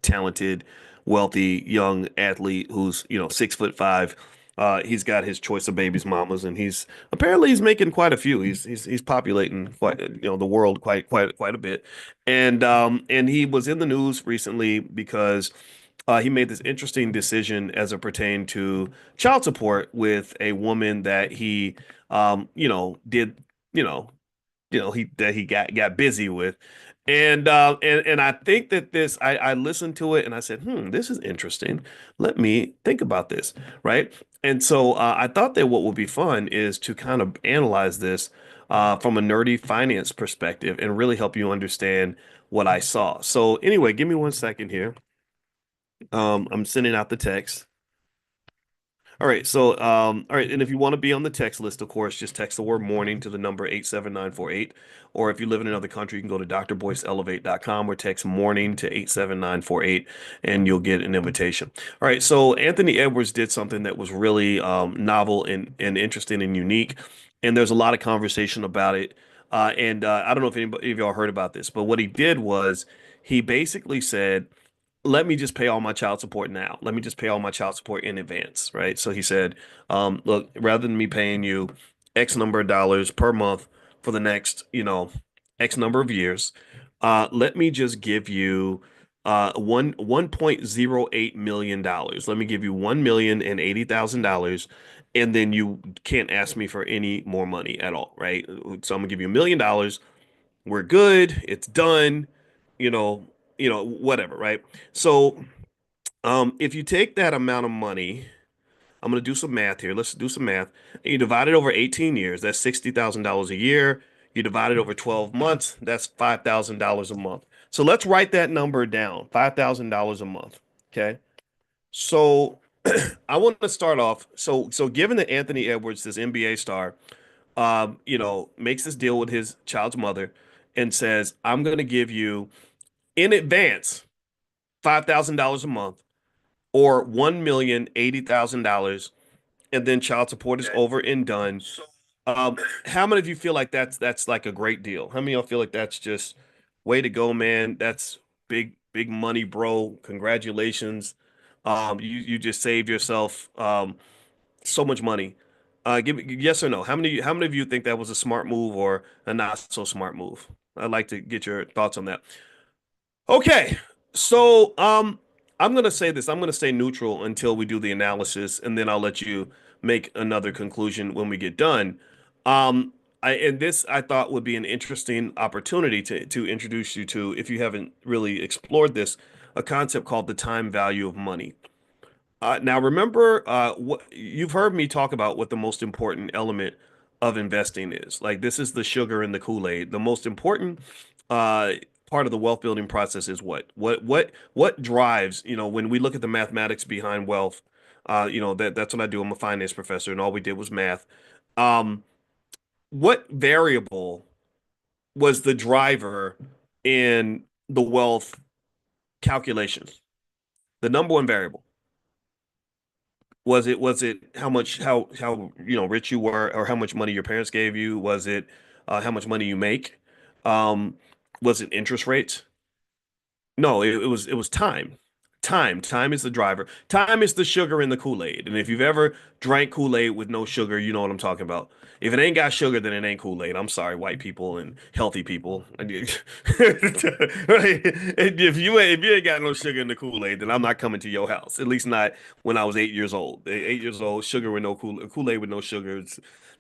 talented, wealthy young athlete who's 6'5". He's got his choice of babies mamas, and he's making quite a few. He's populating quite the world quite a bit, and he was in the news recently because he made this interesting decision as it pertained to child support with a woman that he did you know he got busy with. And I think that I listened to it and I said, this is interesting. Let me think about this, right? And so I thought that what would be fun is to kind of analyze this from a nerdy finance perspective and really help you understand what I saw. So anyway, give me 1 second here. I'm sending out the text. All right, and if you want to be on the text list, of course, just text the word morning to the number 87948. Or if you live in another country, you can go to drboyceelevate.com or text morning to 87948 and you'll get an invitation. All right, so Anthony Edwards did something that was really novel and interesting and unique, and there's a lot of conversation about it. And I don't know if anybody of y'all heard about this, but what he did was he basically said, let me just pay all my child support now. Let me just pay all my child support in advance, right? So he said, look, rather than me paying you X number of dollars per month for the next, X number of years, let me just give you $1.08 million. Let me give you $1,080,000, and then you can't ask me for any more money at all, right? So I'm gonna give you $1 million. We're good. It's done. You know, whatever, right? So, if you take that amount of money, I'm going to do some math here. Let's do some math. And you divide it over 18 years, that's $60,000 a year. You divide it over 12 months, that's $5,000 a month. So let's write that number down, $5,000 a month. Okay. So I want to start off. So given that Anthony Edwards, this NBA star, makes this deal with his child's mother and says, I'm going to give you in advance $5,000 a month or $1,080,000, and then child support is over and done. How many of you feel like that's like a great deal? How many of y'all feel like that's just way to go, man? That's big money, bro. Congratulations. You just saved yourself so much money. Give me yes or no. How many of you think that was a smart move or a not so smart move? I'd like to get your thoughts on that. Okay, so I'm gonna say this. I'm gonna stay neutral until we do the analysis, and then I'll let you make another conclusion when we get done. Um, and this I thought would be an interesting opportunity to introduce you to, if you haven't really explored this, a concept called the time value of money. Now, remember, what you've heard me talk about what the most important element of investing is. Like this is the sugar in the Kool-Aid. The most important uh, part of the wealth building process is what? What drives, when we look at the mathematics behind wealth, that's what I do. I'm a finance professor, and all we did was math. Um, what variable was the driver in the wealth calculations? The number one variable. Was it how rich you were, or how much money your parents gave you? Was it how much money you make? Um, was it interest rates? No, it was time. Time is the driver. Time is the sugar in the Kool-Aid. And if you've ever drank Kool-Aid with no sugar, you know what I'm talking about. If it ain't got sugar, then it ain't Kool-Aid. I'm sorry, white people and healthy people. Right? If you ain't got no sugar in the Kool-Aid, then I'm not coming to your house. At least not when I was 8 years old. 8 years old, sugar with no Kool-Aid with no sugar.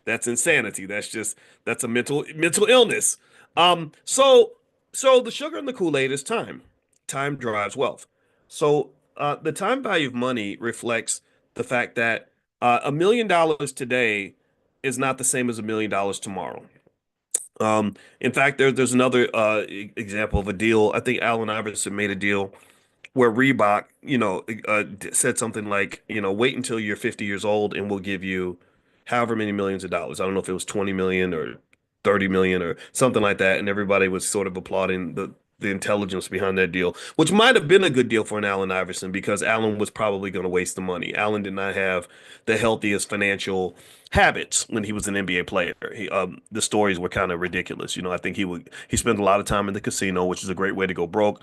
That's insanity. That's a mental illness. So the sugar in the Kool-Aid is time. Time drives wealth. So the time value of money reflects the fact that $1 million today is not the same as $1 million tomorrow. In fact, there's another example of a deal. I think Allen Iverson made a deal where Reebok, said something like, wait until you're 50 years old and we'll give you however many millions of dollars. I don't know if it was 20 million or 30 million or something like that. And everybody was sort of applauding the intelligence behind that deal, which might have been a good deal for an Allen Iverson because Allen was probably going to waste the money. Allen did not have the healthiest financial habits when he was an NBA player. The stories were kind of ridiculous. I think he spent a lot of time in the casino, which is a great way to go broke.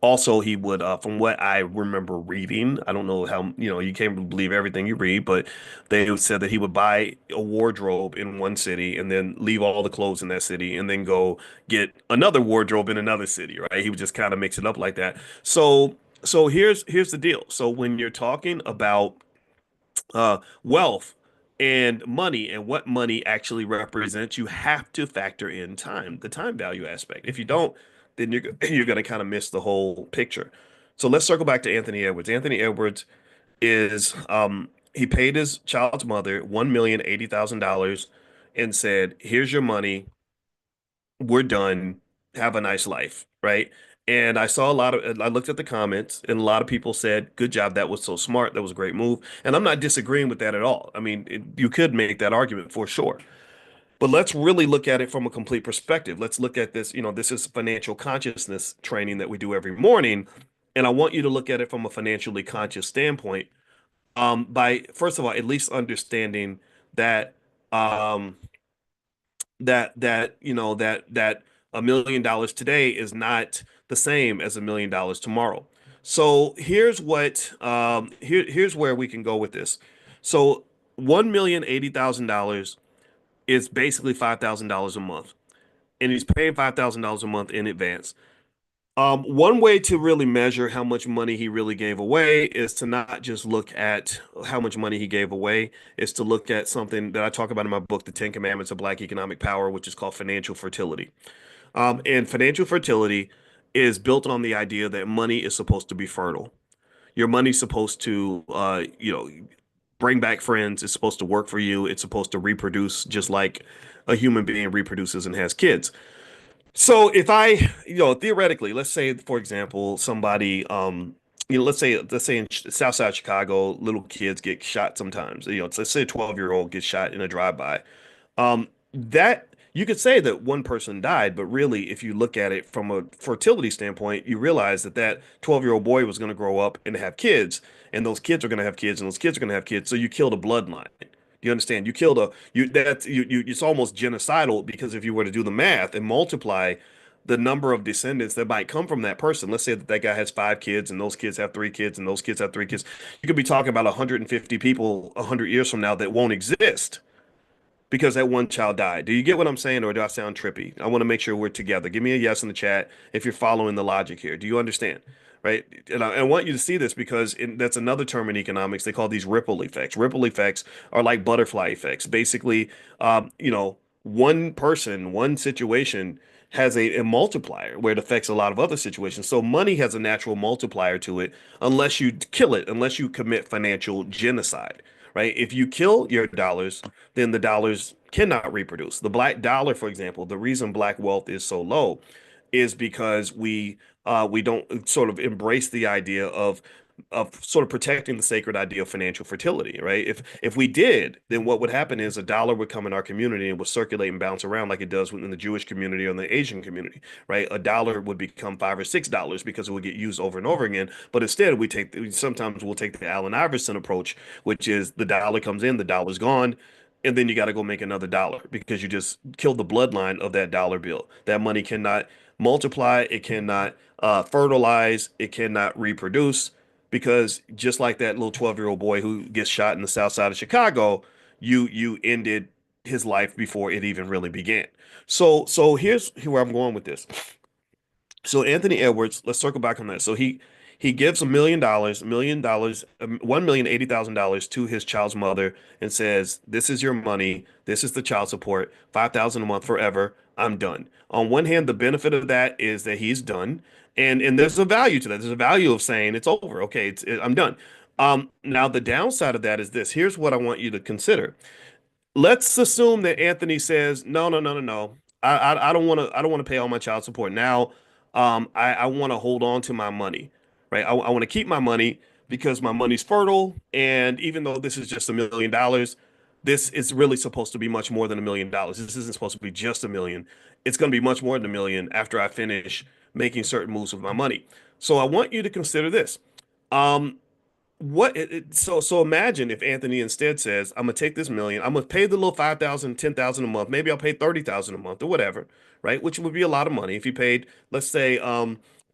Also, he would, from what I remember reading, I don't know how, you can't believe everything you read, but they said that he would buy a wardrobe in one city and then leave all the clothes in that city and then go get another wardrobe in another city, right? He would just kind of mix it up like that. So here's the deal. So when you're talking about wealth and money and what money actually represents, you have to factor in time, the time value aspect. If you don't, then you're going to kind of miss the whole picture. So let's circle back to Anthony Edwards. Anthony Edwards is he paid his child's mother $1,080,000 and said, "Here's your money. We're done. Have a nice life," right? And I looked at the comments, and a lot of people said, "Good job. That was so smart. That was a great move." And I'm not disagreeing with that at all. I mean, you could make that argument for sure. But let's really look at it from a complete perspective. Let's look at this. This is financial consciousness training that we do every morning. And I want you to look at it from a financially conscious standpoint. By first of all, at least understanding that um, that $1 million today is not the same as $1 million tomorrow. So here's where we can go with this. So $1,080,000 is basically $5,000 a month, and he's paying $5,000 a month in advance. One way to really measure how much money he really gave away is to not just look at how much money he gave away, is to look at something that I talk about in my book, The Ten Commandments of Black Economic Power, which is called financial fertility. And financial fertility is built on the idea that money is supposed to be fertile. Your money's supposed to, bring back friends. It's supposed to work for you. It's supposed to reproduce just like a human being reproduces and has kids. So if I, theoretically, let's say, for example, somebody, let's say in South Side Chicago, little kids get shot sometimes. Let's say a 12-year-old gets shot in a drive-by. That you could say that one person died, but really, if you look at it from a fertility standpoint, you realize that that 12-year-old boy was going to grow up and have kids, and those kids are going to have kids, and those kids are going to have kids. So you killed a bloodline. Do you understand? You killed a you that's you it's almost genocidal because if you were to do the math and multiply the number of descendants that might come from that person, let's say that that guy has five kids and those kids have three kids and those kids have three kids, you could be talking about 150 people 100 years from now that won't exist because that one child died. Do you get what I'm saying, or do I sound trippy? I want to make sure we're together. Give me a yes in the chat if you're following the logic here. Do you understand? Right? And I want you to see this because that's another term in economics. They call these ripple effects. Ripple effects are like butterfly effects. Basically, one person, one situation has a multiplier where it affects a lot of other situations. So money has a natural multiplier to it unless you kill it, unless you commit financial genocide, right? If you kill your dollars, then the dollars cannot reproduce. The black dollar, for example, the reason black wealth is so low is because we don't sort of embrace the idea of sort of protecting the sacred idea of financial fertility, right? If we did, then what would happen is a dollar would come in our community and would circulate and bounce around like it does within the Jewish community or in the Asian community, right? A dollar would become $5 or $6 because it would get used over and over again. But instead, sometimes we'll take the Allen Iverson approach, which is the dollar comes in, the dollar's gone. And then you got to go make another dollar because you just killed the bloodline of that dollar bill. That money cannot multiply, it cannot fertilize, it cannot reproduce because just like that little 12-year-old boy who gets shot in the south side of Chicago, you ended his life before it even really began. So here's where I'm going with this. So Anthony Edwards, let's circle back on that. So he gives $1 million, $1,080,000 to his child's mother and says, "This is your money. This is the child support, 5,000 a month forever. I'm done." On one hand, the benefit of that is that he's done, and there's a value to that. There's a value of saying it's over. Okay, I'm done. Now the downside of that is this. Here's what I want you to consider. Let's assume that Anthony says, "No, no, no, no, no. I don't want to. I don't want to pay all my child support now. I want to hold on to my money, right? I want to keep my money because my money's fertile, and even though this is just $1 million, this is really supposed to be much more than $1 million. This isn't supposed to be just a million. It's going to be much more than a million after I finish making certain moves with my money. So I want you to consider this. Um, so imagine if Anthony instead says, "I'm gonna take this million, I'm gonna pay the little 5,000, 10,000 a month, maybe I'll pay 30,000 a month or whatever, right? Which would be a lot of money if he paid, let's say,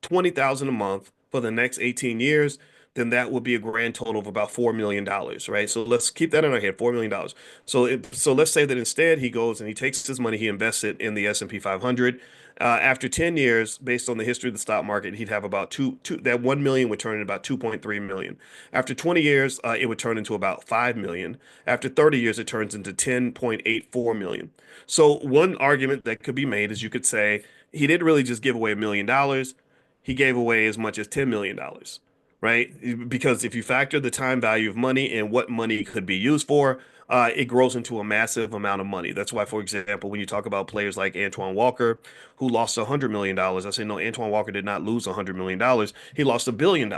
20,000 a month for the next 18 years, then that would be a grand total of about $4 million, right? So let's keep that in our head, $4 million. So let's say that instead he goes and he takes his money, he invests it in the S&P 500. After 10 years, based on the history of the stock market, he'd have about that 1 million would turn into about 2.3 million. After 20 years, it would turn into about 5 million. After 30 years, it turns into 10.84 million. So one argument that could be made is you could say he didn't really just give away $1 million, he gave away as much as $10 million, right? Because if you factor the time value of money and what money could be used for, it grows into a massive amount of money. That's why, for example, when you talk about players like Antoine Walker, who lost $100 million, I say, no, Antoine Walker did not lose $100 million. He lost $1 billion.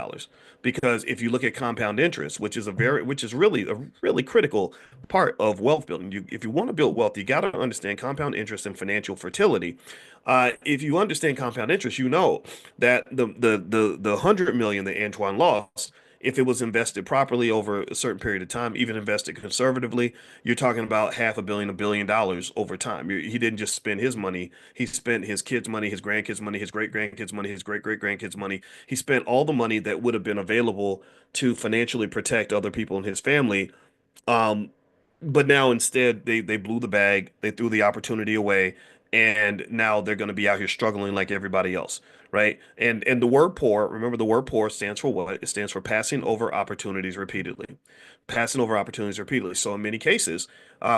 Because if you look at compound interest, which is really a really critical part of wealth building, if you want to build wealth, you got to understand compound interest and financial fertility. If you understand compound interest, you know that the 100 million that Antoine lost, if it was invested properly over a certain period of time, even invested conservatively, you're talking about half a billion, $1 billion over time. He didn't just spend his money; he spent his kids' money, his grandkids' money, his great grandkids' money, his great great grandkids' money. He spent all the money that would have been available to financially protect other people in his family. Um, but now instead they blew the bag, they threw the opportunity away, and now they're going to be out here struggling like everybody else, right? And the word poor, remember the word poor stands for what? It stands for passing over opportunities repeatedly. Passing over opportunities repeatedly. So in many cases,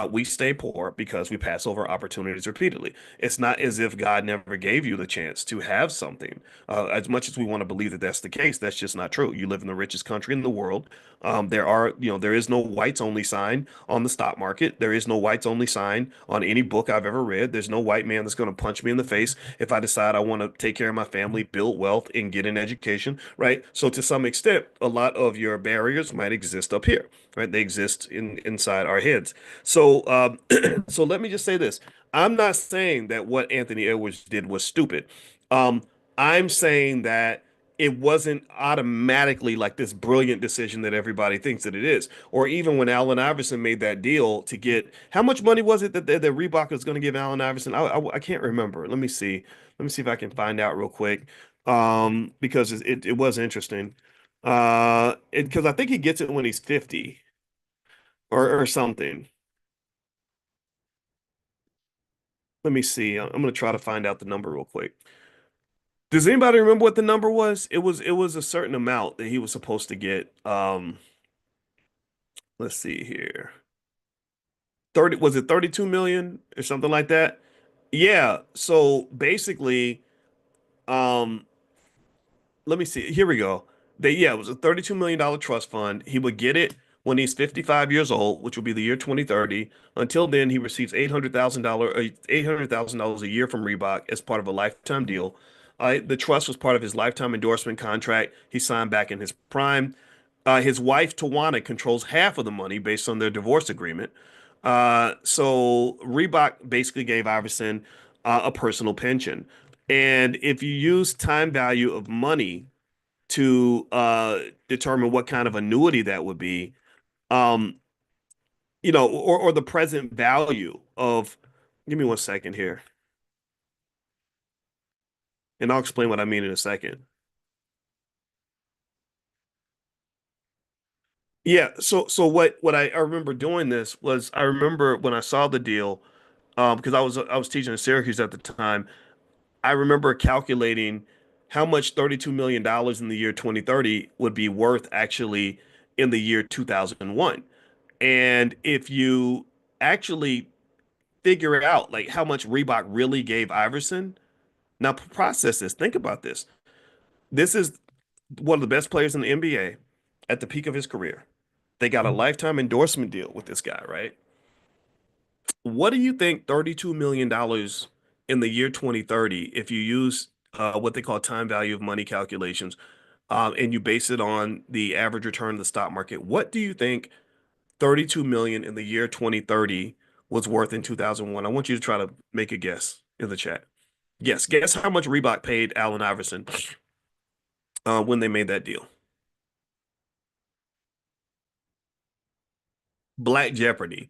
we stay poor because we pass over opportunities repeatedly. It's not as if God never gave you the chance to have something. As much as we want to believe that that's the case, that's just not true. You live in the richest country in the world. There is no whites only sign on the stock market. There is no whites only sign on any book I've ever read. There's no white man that's going to punch me in the face if I decide I want to take care of my family, build wealth, and get an education, right? So to some extent, a lot of your barriers might exist up here, right? They exist inside our heads. So so let me just say this. I'm not saying that what Anthony Edwards did was stupid. Um, I'm saying that it wasn't automatically like this brilliant decision that everybody thinks that it is. Or even when Allen Iverson made that deal to get, how much money was it that Reebok was going to give Allen Iverson? I can't remember. Let me see. Let me see if I can find out real quick. Because it was interesting. Because I think he gets it when he's 50 or something. Let me see. I'm going to try to find out the number real quick. Does anybody remember what the number was? It was a certain amount that he was supposed to get. Let's see here. 30, was it 32 million or something like that? Yeah. So basically, um, let me see. Here we go. It was a $32 million trust fund. He would get it when he's 55 years old, which will be the year 2030. Until then, he receives $800,000 a year from Reebok as part of a lifetime deal. The trust was part of his lifetime endorsement contract he signed back in his prime. His wife, Tawana, controls half of the money based on their divorce agreement. So Reebok basically gave Iverson a personal pension. And if you use time value of money to determine what kind of annuity that would be, um, or the present value of, give me one second here, and I'll explain what I mean in a second. Yeah, so what I remember doing this was I remember when I saw the deal, because I was teaching at Syracuse at the time. I remember calculating how much $32 million in the year 2030 would be worth actually in the year 2001. And if you actually figure out like how much Reebok really gave Iverson, now process this, think about this. This is one of the best players in the NBA at the peak of his career. They got a lifetime endorsement deal with this guy, right? What do you think $32 million in the year 2030, if you use what they call time value of money calculations, and you base it on the average return of the stock market, what do you think 32 million in the year 2030 was worth in 2001? I want you to try to make a guess in the chat. Yes, guess how much Reebok paid Allen Iverson when they made that deal. Black Jeopardy.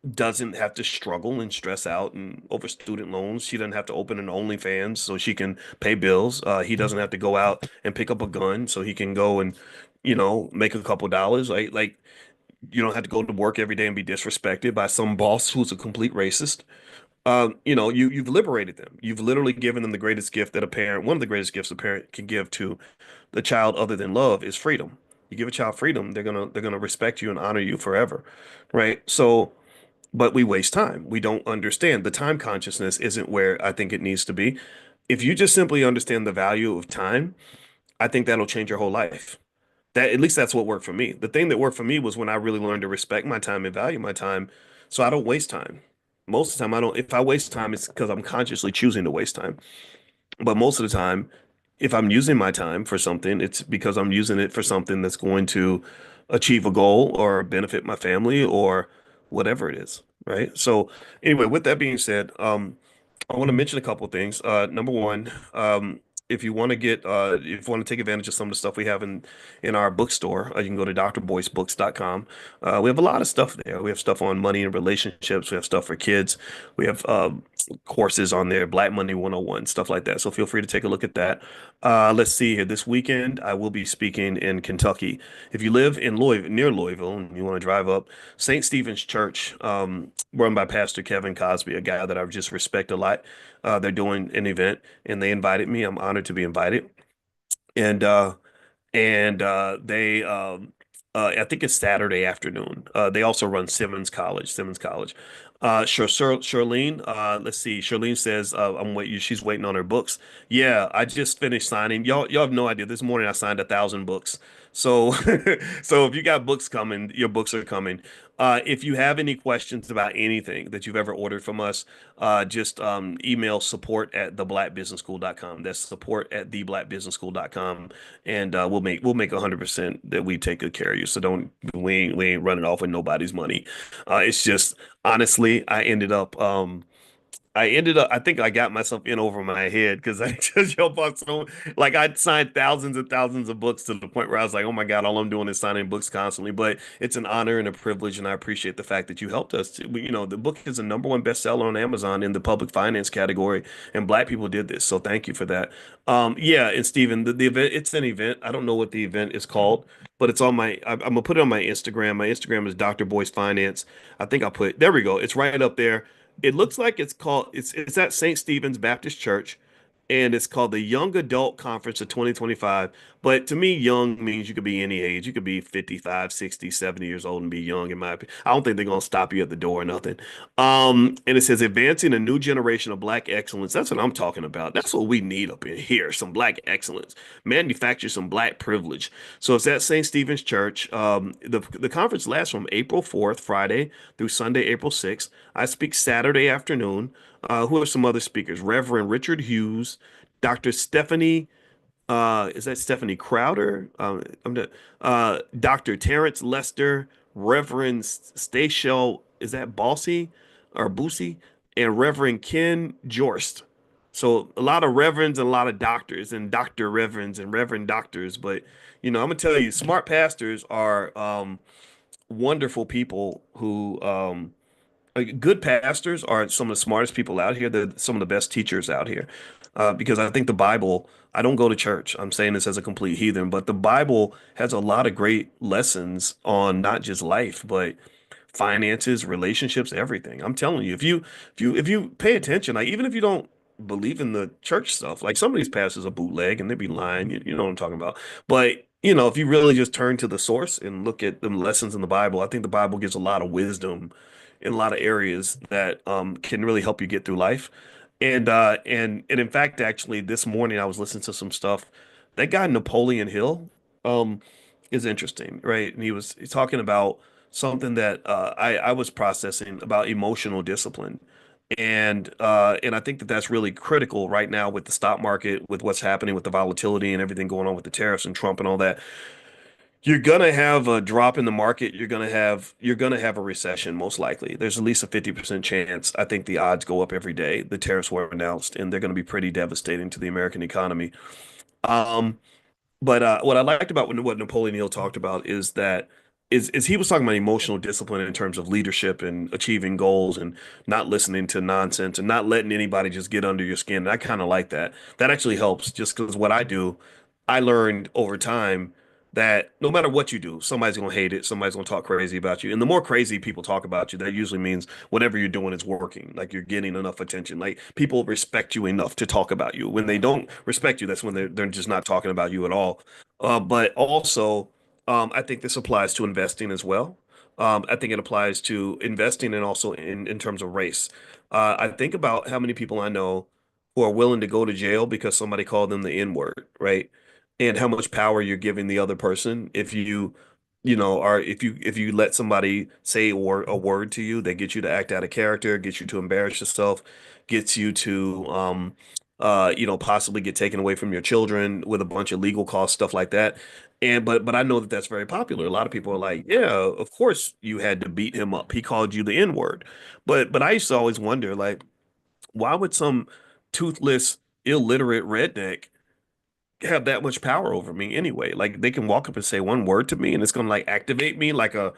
doesn't have to struggle and stress out and over student loans. She doesn't have to open an OnlyFans so she can pay bills. He doesn't have to go out and pick up a gun so he can go and, make a couple dollars. Like you don't have to go to work every day and be disrespected by some boss who's a complete racist. You've liberated them. You've literally given them the greatest gift that a parent, one of the greatest gifts a parent can give to the child other than love is freedom. You give a child freedom, they're gonna respect you and honor you forever, right? So, but we waste time. We don't understand. The time consciousness isn't where I think it needs to be. If you just simply understand the value of time, I think that'll change your whole life. That at least that's what worked for me. The thing that worked for me was when I really learned to respect my time and value my time, so I don't waste time. Most of the time, I don't. If I waste time, it's because I'm consciously choosing to waste time. But most of the time, if I'm using my time for something, it's because I'm using it for something that's going to achieve a goal or benefit my family or whatever it is, right? So anyway, with that being said, I want to mention a couple of things. Number one, if you want to if you want to take advantage of some of the stuff we have in our bookstore, you can go to drboycebooks.com. We have a lot of stuff there. We have stuff on money and relationships. We have stuff for kids. We have courses on there, Black Money 101, stuff like that. So feel free to take a look at that. Let's see here. This weekend, I will be speaking in Kentucky. If you live in near Louisville, and you want to drive up, St. Stephen's Church, run by Pastor Kevin Cosby, a guy that I just respect a lot. They're doing an event, and they invited me. I'm honored to be invited. And they I think it's Saturday afternoon. They also run Simmons College. Charlene, let's see. Charlene says, I'm waiting. She's waiting on her books. Yeah, I just finished signing. Y'all have no idea. This morning I signed 1,000 books. So, so if you got books coming, your books are coming. If you have any questions about anything that you've ever ordered from us, just email support@theblackbusinessschool.com. That's support@theblackbusinessschool.com, and we'll make 100% that we take good care of you. So don't we ain't running off with nobody's money. It's just honestly, I think I got myself in over my head because I just helped out so like I signed thousands and thousands of books to the point where I was like, oh my God, all I'm doing is signing books constantly. But it's an honor and a privilege, and I appreciate the fact that you helped us. The book is the number one bestseller on Amazon in the public finance category, and Black people did this. So thank you for that. Yeah, and Stephen, the event, it's an event. I don't know what the event is called, but it's on I'm gonna put it on my Instagram. My Instagram is Dr. Boyce Finance. I think I'll put there we go. It's right up there. It looks like it's at St. Stephen's Baptist Church, and it's called the Young Adult Conference of 2025. But to me, young means you could be any age. You could be 55, 60, 70 years old and be young, in my opinion. I don't think they're gonna stop you at the door or nothing. And it says advancing a new generation of Black excellence. That's what I'm talking about. That's what we need up in here. Some Black excellence. Manufacture some Black privilege. So it's at St. Stephen's Church. The conference lasts from April 4th, Friday, through Sunday, April 6th. I speak Saturday afternoon. Who are some other speakers? Reverend Richard Hughes, Dr. Stephanie, is that Stephanie Crowder? Dr. Terrence Lester, Reverend Stachel, is that Bossy or Boosie? And Reverend Ken Jorst. So a lot of reverends and a lot of doctors and doctor reverends and reverend doctors. But I'm gonna tell you, smart pastors are wonderful people who good pastors are some of the smartest people out here. They're some of the best teachers out here. Because I think the Bible, I don't go to church. I'm saying this as a complete heathen, but the Bible has a lot of great lessons on not just life, but finances, relationships, everything. I'm telling you, if you pay attention, like even if you don't believe in the church stuff, like some of these pastors are bootleg and they be lying, you know what I'm talking about. But if you really just turn to the source and look at the lessons in the Bible, I think the Bible gives a lot of wisdom in a lot of areas that can really help you get through life. And in fact, actually, this morning I was listening to some stuff. That guy Napoleon Hill um, is interesting, right? And he's talking about something that I was processing about emotional discipline, and I think that that's really critical right now with the stock market, with what's happening with the volatility and everything going on with the tariffs and Trump and all that. You're gonna have a drop in the market. You're gonna have a recession most likely. There's at least a 50% chance. I think the odds go up every day. The tariffs were announced, and they're gonna be pretty devastating to the American economy. Um, but what I liked about what Napoleon Hill talked about is that is he was talking about emotional discipline in terms of leadership and achieving goals and not listening to nonsense and not letting anybody just get under your skin. And I kind of like that. That actually helps just because what I do, I learned over time that no matter what you do, somebody's gonna hate it, somebody's gonna talk crazy about you. And the more crazy people talk about you, that usually means whatever you're doing is working. Like you're getting enough attention. Like people respect you enough to talk about you. When they don't respect you, that's when they're just not talking about you at all. But also, I think this applies to investing as well. I think it applies to investing and also in terms of race. I think about how many people I know who are willing to go to jail because somebody called them the N-word, right? And how much power you're giving the other person if if you let somebody say a word to you that gets you to act out of character, gets you to embarrass yourself, gets you to possibly get taken away from your children with a bunch of legal costs, stuff like that. And but I know that that's very popular. A lot of people are like, yeah, of course you had to beat him up. He called you the N-word. But I used to always wonder, like, why would some toothless, illiterate redneck have that much power over me anyway? Like they can walk up and say one word to me and it's gonna like activate me like a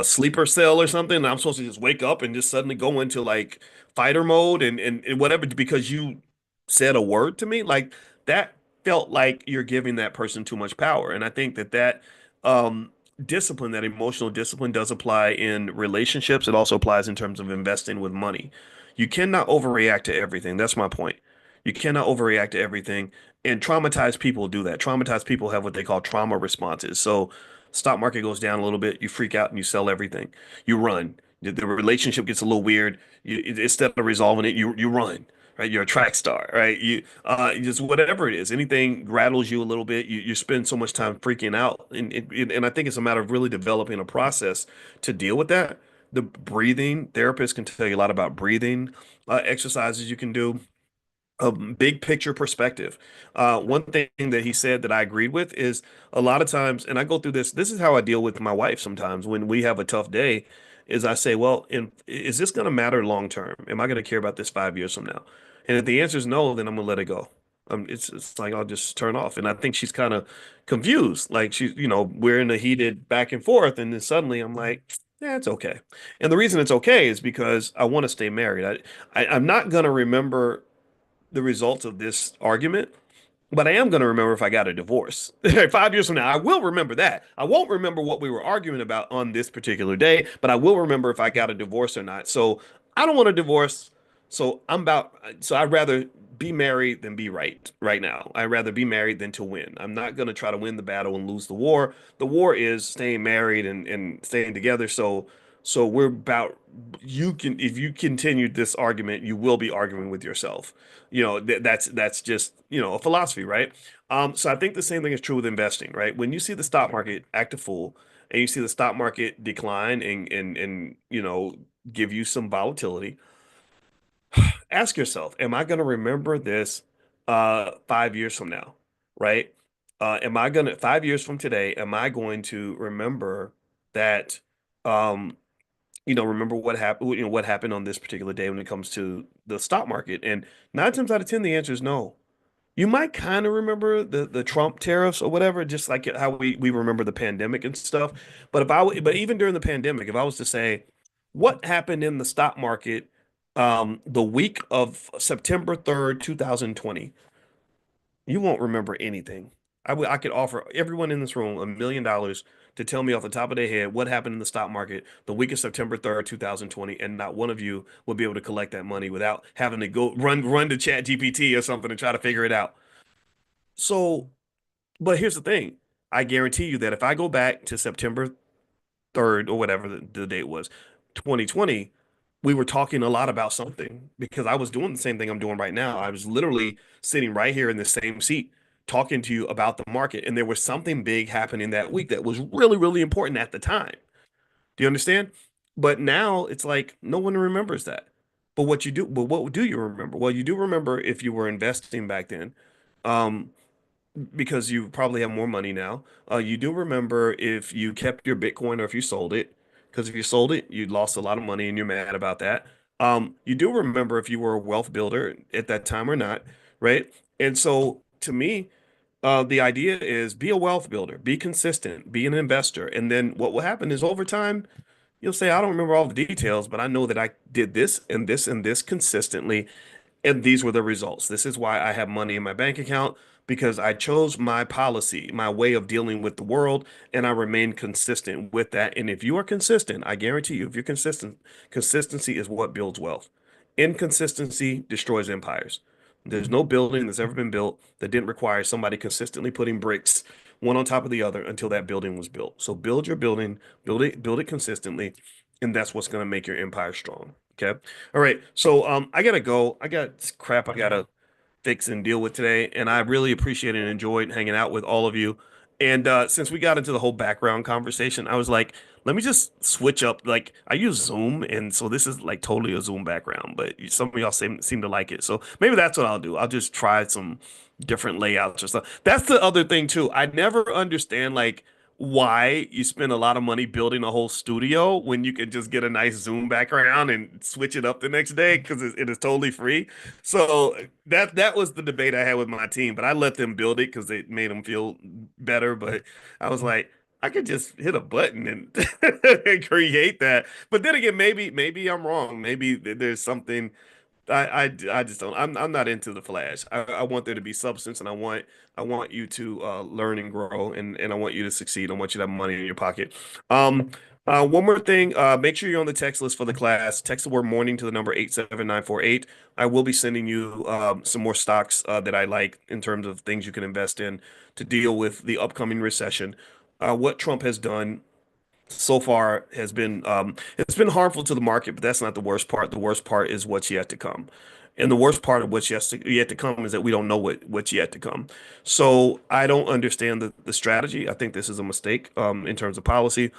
sleeper cell or something. And I'm supposed to just wake up and just suddenly go into like fighter mode and whatever because you said a word to me. Like that felt like you're giving that person too much power. And I think that um discipline, that emotional discipline does apply in relationships. It also applies in terms of investing with money. You cannot overreact to everything. That's my point. You cannot overreact to everything. And traumatized people do that. Traumatized people have what they call trauma responses. So stock market goes down a little bit, you freak out and you sell everything. You run. The relationship gets a little weird. Instead of resolving it, you run. Right, you're a track star, right? Just whatever it is, anything rattles you a little bit, you spend so much time freaking out, and I think it's a matter of really developing a process to deal with that. The breathing therapists can tell you a lot about breathing exercises you can do, a big picture perspective. One thing that he said that I agreed with is a lot of times, and I go through this, this is how I deal with my wife sometimes when we have a tough day, is I say, well, is this going to matter long term? Am I going to care about this 5 years from now? And if the answer is no, then I'm going to let it go. It's like I'll just turn off. And I think she's kind of confused. Like we're in a heated back and forth, and then suddenly I'm like, yeah, it's okay. And the reason it's okay is because I want to stay married. I'm not going to remember the results of this argument, but I am going to remember if I got a divorce. 5 years from now, I will remember that. I won't remember what we were arguing about on this particular day, but I will remember if I got a divorce or not. So I don't want a divorce. So I'd rather be married than be right now. I'd rather be married than to win. I'm not going to try to win the battle and lose the war. The war is staying married and staying together. So we're about, you can, if you continue this argument, you will be arguing with yourself. That's just, a philosophy, right? So I think the same thing is true with investing, right? When you see the stock market act a fool and you see the stock market decline and give you some volatility, ask yourself, am I going to remember this 5 years from now, right? Am I going to 5 years from today, am I going to remember that remember what happened, what happened on this particular day when it comes to the stock market? And 9 times out of 10, the answer is no. You might kind of remember the Trump tariffs or whatever, just like how we remember the pandemic and stuff. But even during the pandemic, if I was to say what happened in the stock market the week of September 3rd, 2020, you won't remember anything. I could offer everyone in this room $1 million to tell me off the top of their head what happened in the stock market the week of September 3rd, 2020, and not one of you will be able to collect that money without having to go run to Chat GPT or something and try to figure it out. So, but here's the thing. I guarantee you that if I go back to September 3rd or whatever the date was, 2020, we were talking a lot about something because I was doing the same thing I'm doing right now. I was literally sitting right here in the same seat talking to you about the market, and there was something big happening that week that was really, really important at the time. Do you understand? But now it's like no one remembers that. But what do you remember? Well, you do remember if you were investing back then. Um, because you probably have more money now. You do remember if you kept your Bitcoin or if you sold it, because if you sold it, you lost a lot of money and you're mad about that. You do remember if you were a wealth builder at that time or not, right? And so to me, The idea is be a wealth builder, be consistent, be an investor. And then what will happen is over time, you'll say, I don't remember all the details, but I know that I did this and this and this consistently. And these were the results. This is why I have money in my bank account because I chose my policy, my way of dealing with the world, and I remain consistent with that. And if you are consistent, I guarantee you, if you're consistent, consistency is what builds wealth. Inconsistency destroys empires. There's no building that's ever been built that didn't require somebody consistently putting bricks one on top of the other until that building was built. So build your building, build it consistently, and that's what's going to make your empire strong. Okay. All right. So I gotta go. I got crap I gotta fix and deal with today, and I really appreciate and enjoyed hanging out with all of you. And since we got into the whole background conversation, I was like, let me just switch up. Like I use Zoom, and so this is like totally a Zoom background, but some of y'all seem to like it. So maybe that's what I'll do. I'll just try some different layouts or stuff. That's the other thing too. I never understand like why you spend a lot of money building a whole studio when you can just get a nice Zoom background and switch it up the next day because it is totally free. So that was the debate I had with my team, but I let them build it because it made them feel better. But I was like, I could just hit a button and, and create that. But then again, maybe I'm wrong. Maybe there's something I just don't. I'm not into the flash. I want there to be substance, and I want you to learn and grow, and I want you to succeed. I want you to have money in your pocket. Um, one more thing. Make sure you're on the text list for the class. Text the word morning to the number 87948. I will be sending you some more stocks that I like in terms of things you can invest in to deal with the upcoming recession. What Trump has done so far has been it's been harmful to the market, but that's not the worst part. The worst part is what's yet to come. And the worst part of what's yet to come is that we don't know what's yet to come. So I don't understand the strategy. I think this is a mistake in terms of policy.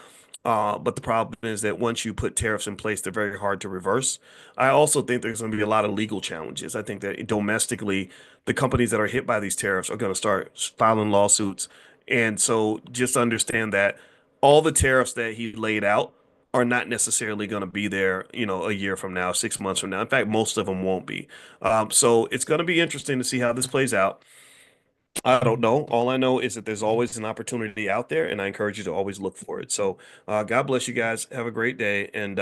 But the problem is that once you put tariffs in place, they're very hard to reverse. I also think there's going to be a lot of legal challenges. I think that domestically, the companies that are hit by these tariffs are going to start filing lawsuits. And so just understand that all the tariffs that he laid out are not necessarily going to be there, a year from now, 6 months from now. In fact, most of them won't be. So it's going to be interesting to see how this plays out. I don't know. All I know is that there's always an opportunity out there, and I encourage you to always look for it. So, God bless you guys. Have a great day. And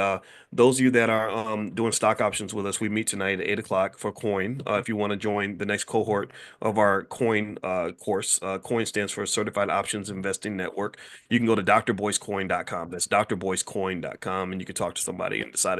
those of you that are doing stock options with us, we meet tonight at 8 o'clock for Coin. If you want to join the next cohort of our Coin course, Coin stands for Certified Options Investing Network. You can go to drboycecoin.com. That's drboycecoin.com, and you can talk to somebody and decide